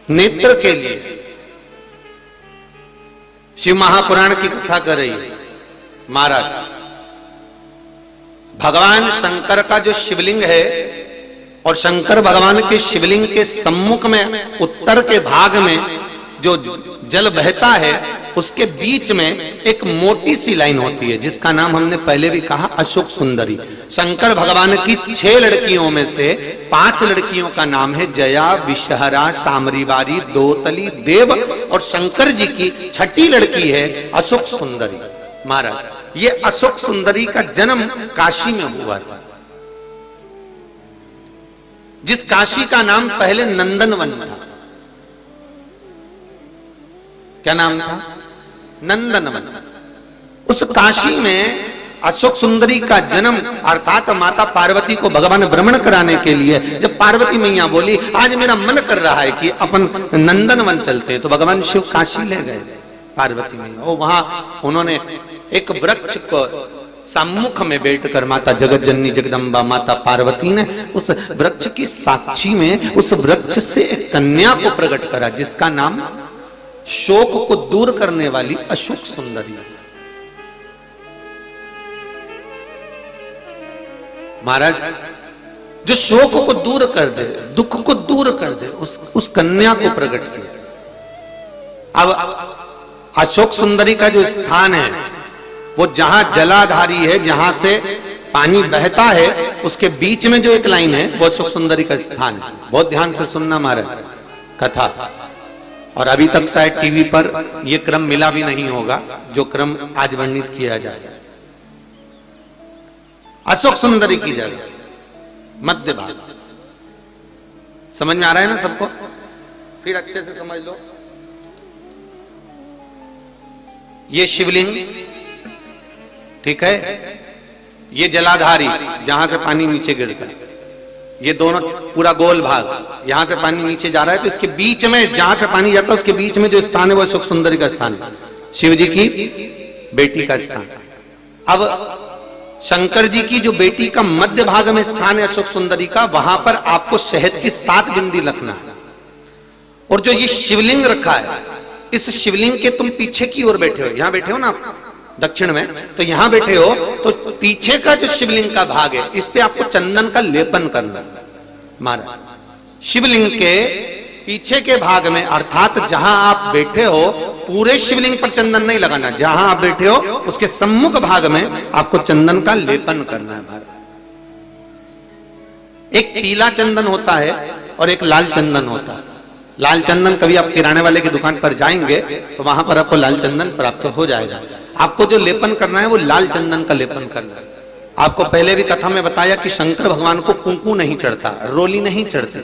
नेत्र के लिए शिव महापुराण की कथा कर रही है। महाराज भगवान शंकर का जो शिवलिंग है और शंकर भगवान के शिवलिंग के सम्मुख में उत्तर के भाग में जो जल बहता है उसके बीच में एक मोटी सी लाइन होती है जिसका नाम हमने पहले भी कहा अशोक सुंदरी। शंकर भगवान की 6 लड़कियों में से 5 लड़कियों का नाम है जया, विषहरा, सामरीवारी, दोतली, देव और शंकर जी की 6ठी लड़की है अशोक सुंदरी। महाराज ये अशोक सुंदरी का जन्म काशी में हुआ था, जिस काशी का नाम पहले नंदनवन था। क्या नाम था? नंदनवन। उस काशी में अशोक सुंदरी का जन्म अर्थात माता पार्वती को भगवान भ्रमण कराने के लिए जब पार्वती मैया बोली आज मेरा मन कर रहा है कि अपन नंदनवन चलते हैं, तो भगवान शिव काशी ले गए पार्वती मैया। और वहां उन्होंने एक वृक्ष को सम्मुख में बैठकर माता जगत जननी जगदम्बा माता पार्वती ने उस वृक्ष की साक्षी में उस वृक्ष से एक कन्या को प्रकट करा जिसका नाम शोक को दूर करने वाली अशोक सुंदरी। महाराज जो शोक को दूर कर दे, दुख को दूर कर दे, उस कन्या को प्रकट किया। अब अशोक सुंदरी का जो स्थान है वो जहां जलाधारी है, जहां से पानी बहता है, उसके बीच में जो एक लाइन है वो अशोक सुंदरी का स्थान है। बहुत ध्यान से सुनना महाराज कथा। और अभी तक शायद टीवी पर यह क्रम मिला भी नहीं होगा जो क्रम आज वर्णित किया जाएगा। अशोक सुंदरी की जगह मध्य भाग। समझ में आ रहा है ना सबको? फिर अच्छे से समझ लो। ये शिवलिंग, ठीक है, ये जलाधारी जहां से पानी नीचे गिरता है, ये दोनों पूरा गोल भाग, यहां से पानी नीचे जा रहा है, तो इसके बीच में जहां से पानी जाता है उसके बीच में जो स्थान है वो अशोक सुंदरी का स्थान है, शिव जी की बेटी का स्थान। अब शंकर जी की जो बेटी का मध्य भाग में स्थान है अशोक सुंदरी का, वहां पर आपको शहद की 7 बिंदी रखना है। और जो ये शिवलिंग रखा है, इस शिवलिंग के तुम पीछे की ओर बैठे हो, यहां बैठे हो ना आप दक्षिण में, तो यहां बैठे हो, तो पीछे का जो शिवलिंग का भाग है इस पे आपको चंदन का लेपन करना। महाराज शिवलिंग के पीछे के भाग में अर्थात जहां आप बैठे हो पूरे शिवलिंग पर चंदन नहीं लगाना, जहां आप बैठे हो उसके सम्मुख भाग में आपको चंदन का लेपन करना है। महाराज एक पीला चंदन होता है और एक लाल चंदन होता है। लाल चंदन कभी आप किराने वाले की दुकान पर जाएंगे तो वहां पर आपको लाल चंदन प्राप्त हो जाएगा। आपको जो लेपन करना है वो लाल चंदन का लेपन करना है। आपको पहले भी कथा में बताया कि शंकर भगवान को कुंकू नहीं चढ़ता, रोली नहीं चढ़ती,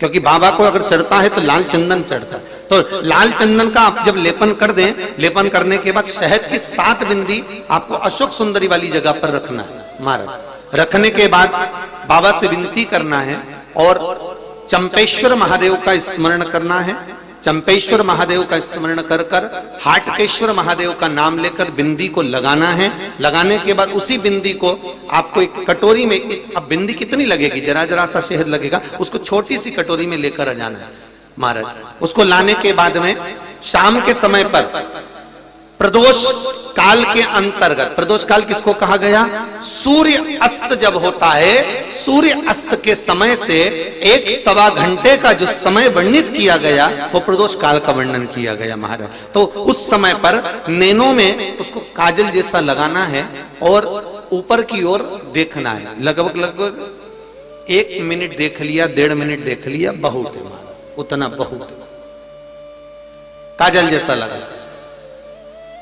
क्योंकि बाबा को अगर चढ़ता है तो लाल चंदन चढ़ता है। तो लाल चंदन का आप जब लेपन कर दें, लेपन करने के बाद शहद की 7 बिंदी आपको अशोक सुंदरी वाली जगह पर रखना है। महाराज रखने के बाद बाबा से विनती करना है और चंपेश्वर महादेव का स्मरण करना है। चंपेश्वर महादेव का स्मरण कर कर हाटकेश्वर महादेव का नाम लेकर बिंदी को लगाना है। लगाने के बाद उसी बिंदी को आपको एक कटोरी में, अब बिंदी कितनी लगेगी, जरा जरा सा शहद लगेगा, उसको छोटी सी कटोरी में लेकर आ जाना है। महाराज उसको लाने के बाद में शाम के समय पर प्रदोष काल के अंतर्गत, प्रदोष काल किसको कहा गया? सूर्य अस्त जब होता है, सूर्य अस्त के समय से 1-1.25 घंटे का जो समय वर्णित किया गया वो प्रदोष काल का वर्णन किया गया। महाराज तो उस समय पर नैनों में उसको काजल जैसा लगाना है और ऊपर की ओर देखना है। लगभग 1 मिनट देख लिया, 1.5 मिनट देख लिया, बहुत है महाराज, उतना बहुत है। काजल जैसा लगा।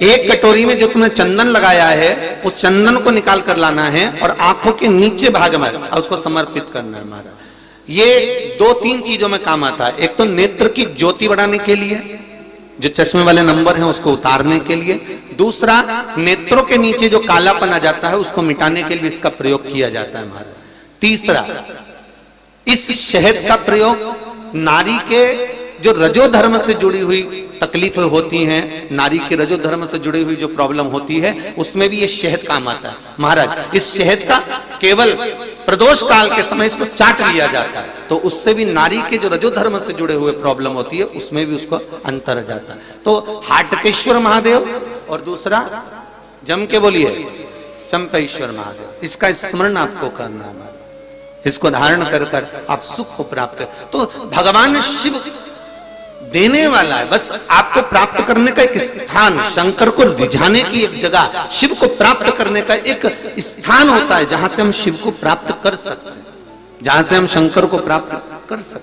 एक कटोरी में जो तुमने चंदन लगाया है उस चंदन को निकाल कर लाना है और आंखों के नीचे भाग में उसको समर्पित करना है। महाराज ये 2-3 चीजों में काम आता है। एक तो नेत्र की ज्योति बढ़ाने के लिए, जो चश्मे वाले नंबर हैं उसको उतारने के लिए। दूसरा, नेत्रों के नीचे जो कालापन आ जाता है उसको मिटाने के लिए इसका प्रयोग किया जाता है। महाराज तीसरा, इस शहद का प्रयोग नारी के जो रजो धर्म से जुड़ी हुई तकलीफें होती हैं, नारी के रजो धर्म से जुड़ी हुई जो प्रॉब्लम होती है उसमें भी ये शहद काम आता है। महाराज इस शहद का केवल प्रदोष काल के समय इसको चाट लिया जाता है, तो उससे भी नारी के जो रजो धर्म से जुड़े हुए प्रॉब्लम होती है उसमें भी उसको अंतर जाता है। तो हाटकेश्वर महादेव और दूसरा जम के बोलिए चंपेश्वर महादेव, इसका स्मरण आपको करना है, इसको धारण कर कर आप सुख को प्राप्त कर। तो भगवान शिव देने वाला है, बस आपको प्राप्त करने का एक स्थान, शंकर को रिझाने की एक जगह, शिव को प्राप्त करने का एक स्थान होता है जहां से हम शिव को प्राप्त कर सकते हैं, जहां से हम शंकर को प्राप्त कर सकते हैं।